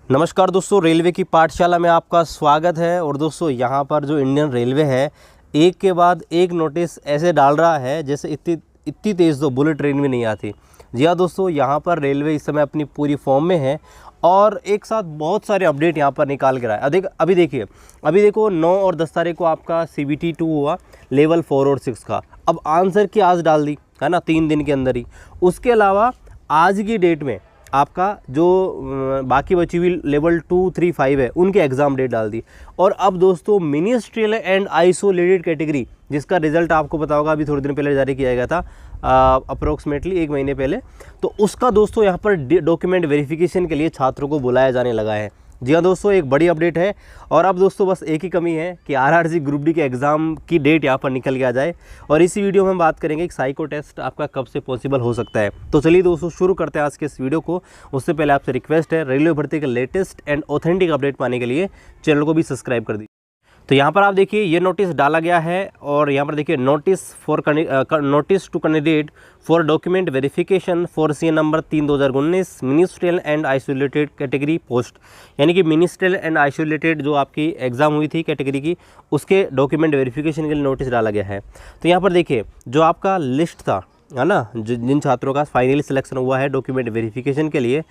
नमस्कार दोस्तों, रेलवे की पाठशाला में आपका स्वागत है। और दोस्तों यहाँ पर जो इंडियन रेलवे है एक के बाद एक नोटिस ऐसे डाल रहा है जैसे इतनी तेज़ तो बुलेट ट्रेन भी नहीं आती। जी हाँ दोस्तों, यहाँ पर रेलवे इस समय अपनी पूरी फॉर्म में है और एक साथ बहुत सारे अपडेट यहाँ पर निकाल के रहा है। अभी देखो 9 और 10 तारीख को आपका CBT 2 हुआ लेवल 4 और 6 का। अब आंसर की आज डाल दी है ना 3 दिन के अंदर ही। उसके अलावा आज की डेट में आपका जो बाकी बची हुई लेवल 2, 3, 5 है उनके एग्ज़ाम डेट डाल दी। और अब दोस्तों मिनिस्ट्रियल एंड आइसोलेटेड कैटेगरी जिसका रिजल्ट आपको पता होगा अभी थोड़े दिन पहले जारी किया गया था, अप्रोक्सीमेटली 1 महीने पहले। तो उसका दोस्तों यहाँ पर डॉक्यूमेंट वेरिफिकेशन के लिए छात्रों को बुलाया जाने लगा है। जी हाँ दोस्तों, एक बड़ी अपडेट है। और अब दोस्तों बस एक ही कमी है कि RRC ग्रुप डी के एग्ज़ाम की डेट यहाँ पर निकल के आ जाए। और इसी वीडियो में हम बात करेंगे कि साइको टेस्ट आपका कब से पॉसिबल हो सकता है। तो चलिए दोस्तों शुरू करते हैं आज के इस वीडियो को। उससे पहले आपसे रिक्वेस्ट है, रेलवे भर्ती के लेटेस्ट एंड ऑथेंटिक अपडेट पाने के लिए चैनल को भी सब्सक्राइब कर दीजिए। तो यहाँ पर आप देखिए ये नोटिस डाला गया है और यहाँ पर देखिए notice to candidate for document verification for CA number 3/2019 ministerial and isolated category post, यानी कि मिनिस्ट्रियल एंड आइसोलेटेड जो आपकी एग्ज़ाम हुई थी कैटेगरी की उसके डॉक्यूमेंट वेरिफिकेशन के लिए नोटिस डाला गया है। तो यहाँ पर देखिए जो आपका लिस्ट था है ना, जिन छात्रों का फाइनली सिलेक्शन हुआ है डॉक्यूमेंट वेरिफिकेशन के लिए,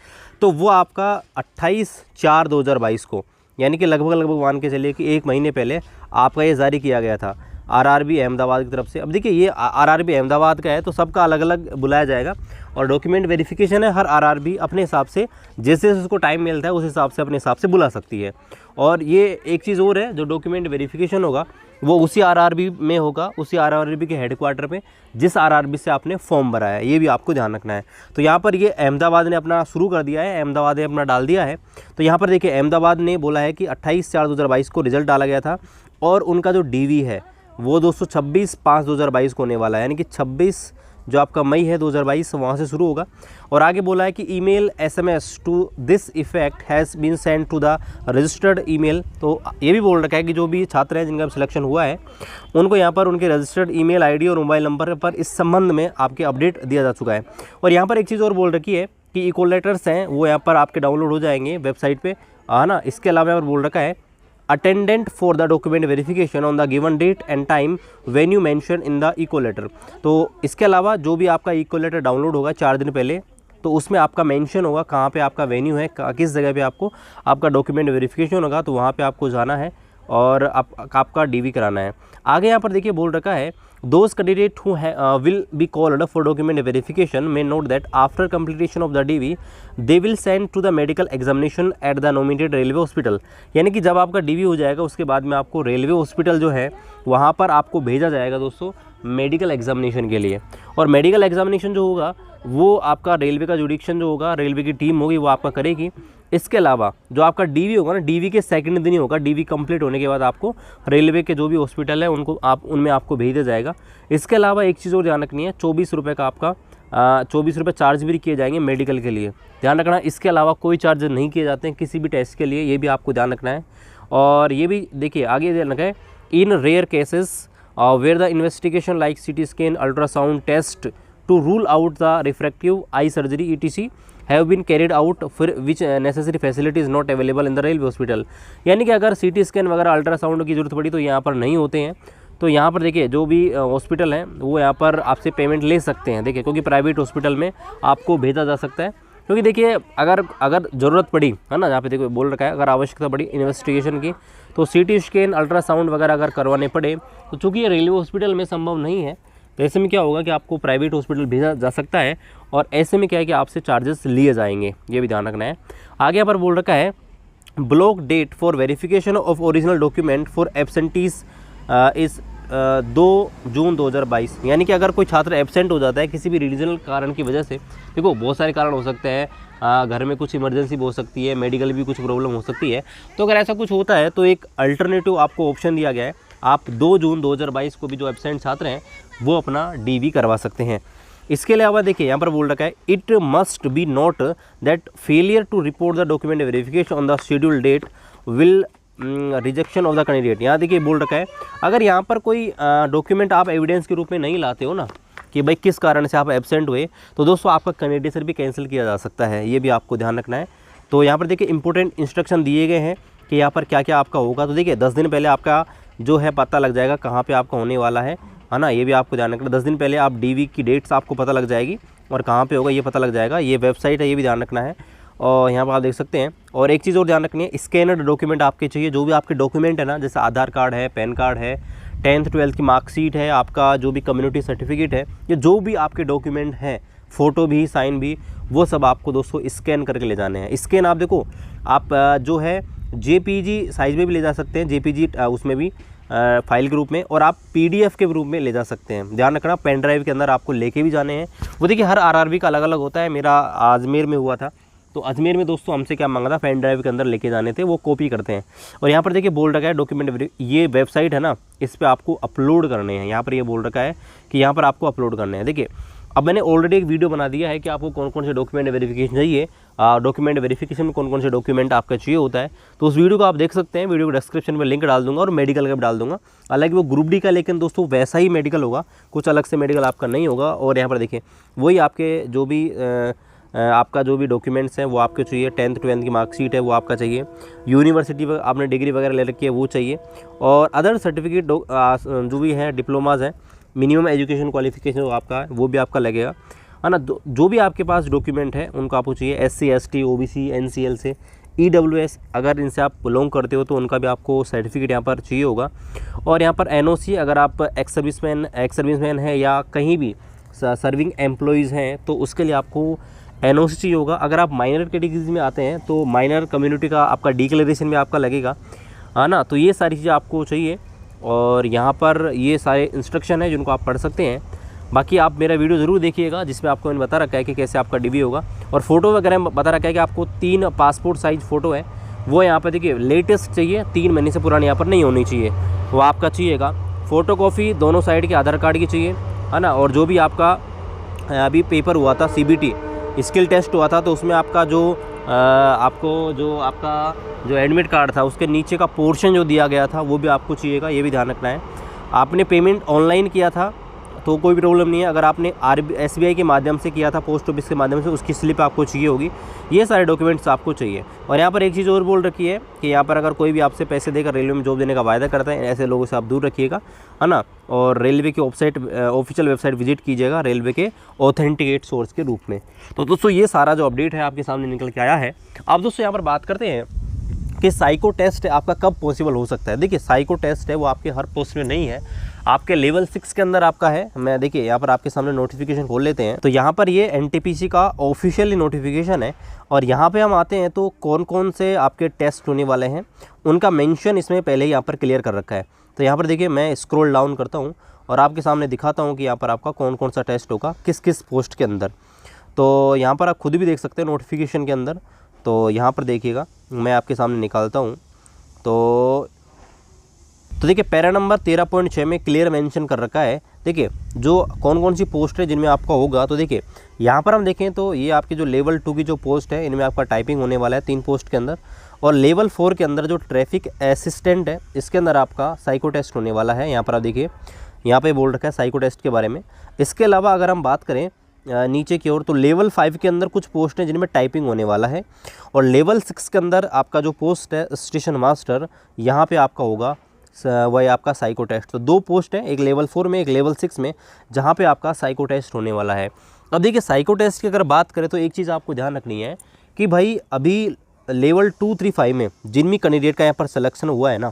तो वो आपका 28/4/2022 को, यानी कि लगभग मान के चलिए कि 1 महीने पहले आपका ये जारी किया गया था RRB अहमदाबाद की तरफ से। अब देखिए ये RRB अहमदाबाद का है तो सबका अलग अलग बुलाया जाएगा और डॉक्यूमेंट वेरिफिकेशन है। हर RRB अपने हिसाब से जैसे उसको टाइम मिलता है उस हिसाब से अपने हिसाब से बुला सकती है। और ये एक चीज़ और है, जो डॉक्यूमेंट वेरिफिकेशन होगा वो उसी RRB में होगा, उसी RRB के हेडक्वार्टर पे जिस RRB से आपने फॉर्म भरा है, ये भी आपको ध्यान रखना है। तो यहाँ पर ये अहमदाबाद ने अपना शुरू कर दिया है, अहमदाबाद ने अपना डाल दिया है। तो यहाँ पर देखिए अहमदाबाद ने बोला है कि 28/4/2022 को रिजल्ट डाला गया था और उनका जो DV है वो दोस्तों 26/5/2022 को होने वाला है, यानी कि 26 जो आपका मई है 2022 वहाँ से शुरू होगा। और आगे बोला है कि email SMS to this effect has been send to the registered email. तो ये भी बोल रखा है कि जो भी छात्र हैं जिनका सिलेक्शन हुआ है उनको यहाँ पर उनके रजिस्टर्ड ईमेल ID और मोबाइल नंबर पर इस संबंध में आपके अपडेट दिया जा चुका है। और यहाँ पर एक चीज़ और बोल रखी है कि इको लेटर्स हैं वो यहाँ पर आपके डाउनलोड हो जाएंगे वेबसाइट पर, है ना। इसके अलावा यहाँ पर बोल रखा है attendant for the document verification on the given date and time when you mention in the eco letter. तो इसके अलावा जो भी आपका इको लेटर डाउनलोड होगा 4 दिन पहले, तो उसमें आपका मेंशन होगा कहाँ पे आपका वेन्यू है, किस जगह पे आपका डॉक्यूमेंट वेरिफिकेशन होगा, तो वहाँ पे आपको जाना है और आपका DV कराना है। आगे यहाँ पर देखिए बोल रखा है those candidate who will be called for document verification may note that after completion of the DV they will send to the medical examination at the nominated railway hospital. यानी कि जब आपका DV हो जाएगा उसके बाद में आपको रेलवे हॉस्पिटल जो है वहाँ पर आपको भेजा जाएगा दोस्तों मेडिकल एग्जामिनेशन के लिए। और मेडिकल एग्जामिनेशन जो होगा वो आपका रेलवे का जुडिक्शन जो होगा, रेलवे की टीम होगी वो आपका करेगी। इसके अलावा जो आपका DV होगा ना, DV के सेकंड दिन ही होगा, DV कंप्लीट होने के बाद आपको रेलवे के जो भी हॉस्पिटल है उनमें आपको भेज दिया जाएगा। इसके अलावा एक चीज़ और ध्यान रखनी है, 24 रुपये का आपका 24 रुपये चार्ज भी किए जाएंगे मेडिकल के लिए, ध्यान रखना। इसके अलावा कोई चार्ज नहीं किए जाते हैं किसी भी टेस्ट के लिए, ये भी आपको ध्यान रखना है। और ये भी देखिए आगे ध्यान रखें, in rare cases where the investigation like CT scan ultrasound test to rule out the refractive eye surgery etc have been carried out for which necessary facility is not available in the railway hospital। यानी कि अगर CT scan वगैरह ultrasound की ज़रूरत पड़ी तो यहाँ पर नहीं होते हैं। तो यहाँ पर देखिए जो भी हॉस्पिटल हैं वो यहाँ पर आपसे पेमेंट ले सकते हैं, देखिए क्योंकि प्राइवेट हॉस्पिटल में आपको भेजा जा सकता है। क्योंकि देखिए अगर ज़रूरत पड़ी है ना, यहाँ पे देखो बोल रखा है अगर आवश्यकता पड़ी इन्वेस्टिगेशन की तो CT स्कैन अल्ट्रासाउंड वगैरह अगर करवाने पड़े तो चूँकि ये रेलवे हॉस्पिटल में संभव नहीं है, तो ऐसे में क्या होगा कि आपको प्राइवेट हॉस्पिटल भेजा जा सकता है और ऐसे में क्या है कि आपसे चार्जेस लिए जाएंगे, ये भी ध्यान रखना है। आगे यहाँ पर बोल रखा है block date for verification of original document for absentees is 2 जून 2022। यानी कि अगर कोई छात्र एब्सेंट हो जाता है किसी भी रीजनल कारण की वजह से, देखो बहुत सारे कारण हो सकते हैं, घर में कुछ इमरजेंसी भी हो सकती है, मेडिकल भी कुछ प्रॉब्लम हो सकती है, तो अगर ऐसा कुछ होता है तो एक अल्टरनेटिव आपको ऑप्शन दिया गया है, आप 2 जून 2022 को भी जो एब्सेंट छात्र हैं वो अपना DV करवा सकते हैं। इसके अलावा देखिए यहाँ पर बोल रखा है it must be note that failure to report the document verification on the schedule date will rejection of the candidate. यहाँ देखिए बोल रखा है अगर यहाँ पर कोई डॉक्यूमेंट आप एविडेंस के रूप में नहीं लाते हो ना कि भाई किस कारण से आप एब्सेंट हुए, तो दोस्तों आपका कैंडिडेचर भी कैंसिल किया जा सकता है, ये भी आपको ध्यान रखना है। तो यहाँ पर देखिए इंपॉर्टेंट इंस्ट्रक्शन दिए गए हैं कि यहाँ पर क्या क्या आपका होगा। तो देखिए 10 दिन पहले आपका जो है पता लग जाएगा कहाँ पे आपका होने वाला है ना, ये भी आपको ध्यान रखना। 10 दिन पहले आप डीवी की डेट्स आपको पता लग जाएगी और कहाँ पे होगा ये पता लग जाएगा। ये वेबसाइट है, ये भी ध्यान रखना है। और यहाँ पर आप देख सकते हैं। और एक चीज़ और ध्यान रखनी है, स्कैनर्ड डॉक्यूमेंट आपके चाहिए। जो भी आपके डॉक्यूमेंट है ना, जैसे आधार कार्ड है, पैन कार्ड है, 10th 12th की मार्कशीट है, आपका जो भी कम्युनिटी सर्टिफिकेट है, या जो भी आपके डॉक्यूमेंट हैं, फ़ोटो भी, साइन भी, वो सब आपको दोस्तों स्कैन करके ले जाने हैं। स्कैन आप देखो, आप जो है जेपीजी साइज़ में भी ले जा सकते हैं, जेपीजी उसमें भी फाइल के रूप में, और आप पीडीएफ के रूप में ले जा सकते हैं। ध्यान रखना पेन ड्राइव के अंदर आपको लेके भी जाने हैं। वो देखिए हर आरआरबी का अलग अलग होता है। मेरा अजमेर में हुआ था, तो अजमेर में दोस्तों हमसे क्या मांगा था, पेन ड्राइव के अंदर लेके जाने थे, वो कॉपी करते हैं। और यहाँ पर देखिए बोल रखा है डॉक्यूमेंट, ये वेबसाइट है ना, इस पर आपको अपलोड करने हैं। यहाँ पर ये बोल रखा है कि यहाँ पर आपको अपलोड करने हैं। देखिए अब मैंने ऑलरेडी एक वीडियो बना दिया है कि आपको कौन कौन से डॉक्यूमेंट वेरिफिकेशन चाहिए, डॉक्यूमेंट वेरिफिकेशन में कौन कौन से डॉक्यूमेंट आपका चाहिए होता है। तो उस वीडियो को आप देख सकते हैं, वीडियो को डिस्क्रिप्शन में लिंक डाल दूंगा और मेडिकल का भी डाल दूंगा। हालांकि वो ग्रुप डी का, लेकिन दोस्तों वैसा ही मेडिकल होगा, कुछ अलग से मेडिकल आपका नहीं होगा। और यहाँ पर देखिए वही आपके जो भी आपका जो भी डॉक्यूमेंट्स हैं वो आपके चाहिए। 10th 12th की मार्कशीट है वो आपका चाहिए, यूनिवर्सिटी आपने डिग्री वगैरह ले रखी है वो चाहिए, और अदर सर्टिफिकेट जो भी है, डिप्लोमाज हैं, मिनिमम एजुकेशन क्वालिफिकेशन वो आपका है, वो भी आपका लगेगा, है ना। जो भी आपके पास डॉक्यूमेंट है उनको आपको चाहिए। SC ST OBC NCL से, EWS अगर इनसे आप बिलोंग करते हो तो उनका भी आपको सर्टिफिकेट यहाँ पर चाहिए होगा। और यहाँ पर NOC अगर आप एक्स सर्विसमैन है या कहीं भी सर्विंग एम्प्लॉयज़ हैं तो उसके लिए आपको NOC चाहिए होगा। अगर आप माइनर कैटेगरीज में आते हैं तो माइनर कम्युनिटी का आपका डिक्लेरेशन भी आपका लगेगा, है ना। तो ये सारी चीज़ें आपको चाहिए, और यहाँ पर ये सारे इंस्ट्रक्शन है जिनको आप पढ़ सकते हैं। बाकी आप मेरा वीडियो ज़रूर देखिएगा जिसमें आपको मैंने बता रखा है कि कैसे आपका DV होगा। और फ़ोटो वगैरह बता रखा है कि आपको 3 पासपोर्ट साइज़ फ़ोटो है, वो यहाँ पर देखिए लेटेस्ट चाहिए, 3 महीने से पुरानी यहाँ पर नहीं होनी चाहिए, वो आपका चाहिएगा। फ़ोटोकॉपी दोनों साइड के आधार कार्ड की चाहिए, है ना। और जो भी आपका अभी पेपर हुआ था CBT स्किल टेस्ट हुआ था, तो उसमें आपका जो एडमिट कार्ड था उसके नीचे का पोर्शन जो दिया गया था वो भी आपको चाहिएगा, ये भी ध्यान रखना है। आपने पेमेंट ऑनलाइन किया था तो कोई भी प्रॉब्लम नहीं है। अगर आपने SBI के माध्यम से किया था, पोस्ट ऑफिस के माध्यम से, उसकी स्लिप आपको चाहिए होगी। ये सारे डॉक्यूमेंट्स आपको चाहिए। और यहाँ पर एक चीज़ और बोल रखी है कि यहाँ पर अगर कोई भी आपसे पैसे देकर रेलवे में जॉब देने का वायदा करता है, ऐसे लोगों से आप दूर रखिएगा, है ना। और रेलवे की ऑफिशियल वेबसाइट विजिट कीजिएगा रेलवे के ऑथेंटिकेट सोर्स के रूप में। तो दोस्तों ये सारा जो अपडेट है आपके सामने निकल के आया है। अब दोस्तों यहाँ पर बात करते हैं कि साइको टेस्ट आपका कब पॉसिबल हो सकता है। देखिए साइको टेस्ट है वो आपके हर पोस्ट में नहीं है, आपके लेवल 6 के अंदर आपका है। मैं देखिए यहाँ पर आपके सामने नोटिफिकेशन खोल लेते हैं, तो यहाँ पर ये NTPC का ऑफिशियली नोटिफिकेशन है। और यहाँ पे हम आते हैं तो कौन कौन से आपके टेस्ट होने वाले हैं उनका मेंशन इसमें पहले ही यहाँ पर क्लियर कर रखा है। तो यहाँ पर देखिए मैं स्क्रॉल डाउन करता हूँ और आपके सामने दिखाता हूँ कि यहाँ पर आपका कौन कौन सा टेस्ट होगा किस किस पोस्ट के अंदर। तो यहाँ पर आप खुद भी देख सकते हैं नोटिफिकेशन के अंदर। तो यहाँ पर देखिएगा मैं आपके सामने निकालता हूँ, तो देखिए पैरा नंबर 13.6 में क्लियर मेंशन कर रखा है। देखिए जो कौन कौन सी पोस्ट है जिनमें आपका होगा, तो देखिए यहाँ पर हम देखें तो ये आपकी जो लेवल 2 की जो पोस्ट है इनमें आपका टाइपिंग होने वाला है 3 पोस्ट के अंदर। और लेवल 4 के अंदर जो ट्रैफिक असिस्टेंट है इसके अंदर आपका साइको टेस्ट होने वाला है। यहाँ पर आप देखिए यहाँ पे बोल रखा है साइको टेस्ट के बारे में। इसके अलावा अगर हम बात करें नीचे की ओर, तो लेवल 5 के अंदर कुछ पोस्ट हैं जिनमें टाइपिंग होने वाला है। और लेवल 6 के अंदर आपका जो पोस्ट है स्टेशन मास्टर, यहाँ पे आपका होगा वही आपका साइको टेस्ट। तो 2 पोस्ट हैं, एक लेवल 4 में एक लेवल 6 में, जहाँ पे आपका साइको टेस्ट होने वाला है। अब देखिए साइको टेस्ट की अगर बात करें तो एक चीज़ आपको ध्यान रखनी है कि भाई अभी लेवल 2, 3, 5 में जिन भी कैंडिडेट का यहाँ पर सिलेक्शन हुआ है ना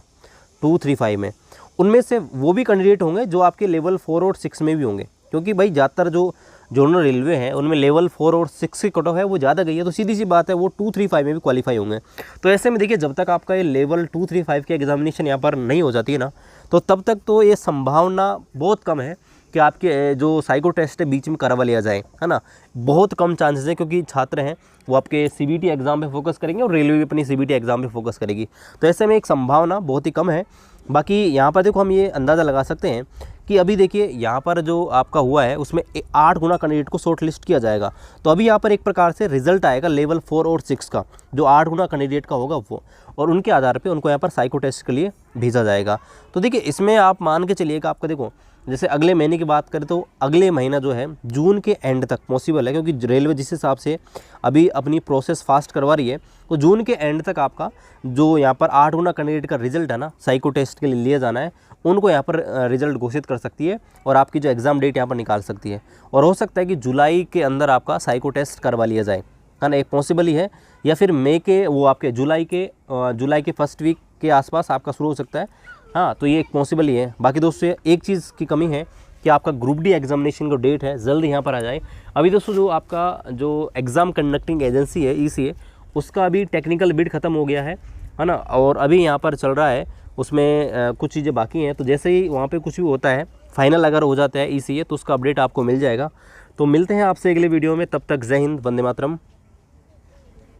2, 3, 5 में, उनमें से वो भी कैंडिडेट होंगे जो आपके लेवल 4 और 6 में भी होंगे। क्योंकि भाई ज़्यादातर जो जोनल रेलवे हैं उनमें लेवल 4 और 6 की कट ऑफ है वो ज़्यादा गई है, तो सीधी सी बात है वो 2, 3, 5 में भी क्वालिफाई होंगे। तो ऐसे में देखिए जब तक आपका ये लेवल 2, 3, 5 की एग्जामिनेशन यहाँ पर नहीं हो जाती है ना, तो तब तक तो ये संभावना बहुत कम है कि आपके जो साइको टेस्ट है बीच में करवा लिया जाए, है ना। बहुत कम चांसेस है, क्योंकि छात्र हैं वो आपके CBT एग्ज़ाम पे फोकस करेंगे और रेलवे भी अपनी CBT एग्ज़ाम पे फोकस करेगी। तो ऐसे में एक संभावना बहुत ही कम है। बाकी यहाँ पर देखो हम ये अंदाज़ा लगा सकते हैं कि अभी देखिए यहाँ पर जो आपका हुआ है उसमें 8 गुना कैंडिडेट को शॉर्ट लिस्ट किया जाएगा। तो अभी यहाँ पर एक प्रकार से रिजल्ट आएगा लेवल 4 और 6 का, जो 8 गुना कैंडिडेट का होगा वो, और उनके आधार पे उनको यहाँ पर साइको टेस्ट के लिए भेजा जाएगा। तो देखिए इसमें आप मान के चलिएगा आपका देखो जैसे अगले महीने की बात करें तो अगले महीना जो है जून के एंड तक पॉसिबल है, क्योंकि रेलवे जिस हिसाब से अभी अपनी प्रोसेस फास्ट करवा रही है, तो जून के एंड तक आपका जो यहाँ पर 8 गुना कैंडिडेट का रिजल्ट है ना, साइको टेस्ट के लिए लिया जाना है, उनको यहाँ पर रिजल्ट घोषित कर सकती है और आपकी जो एग्ज़ाम डेट यहाँ पर निकाल सकती है। और हो सकता है कि जुलाई के अंदर आपका साइको टेस्ट करवा लिया जाए, है ना, एक पॉसिबल ही है, या फिर मई के वो आपके जुलाई के फर्स्ट वीक के आसपास आपका शुरू हो सकता है। हाँ, तो ये एक पॉसिबल ही है। बाकी दोस्तों एक चीज़ की कमी है कि आपका ग्रुप डी एग्जामिनेशन का डेट है जल्द यहाँ पर आ जाए। अभी दोस्तों जो आपका जो एग्ज़ाम कंडक्टिंग एजेंसी है ECA, उसका अभी टेक्निकल बिड ख़त्म हो गया है ना, और अभी यहाँ पर चल रहा है, उसमें कुछ चीज़ें बाकी हैं। तो जैसे ही वहाँ पे कुछ भी होता है, फाइनल अगर हो जाता है ECA, तो उसका अपडेट आपको मिल जाएगा। तो मिलते हैं आपसे अगले वीडियो में, तब तक जय हिंद, वंदे मातरम।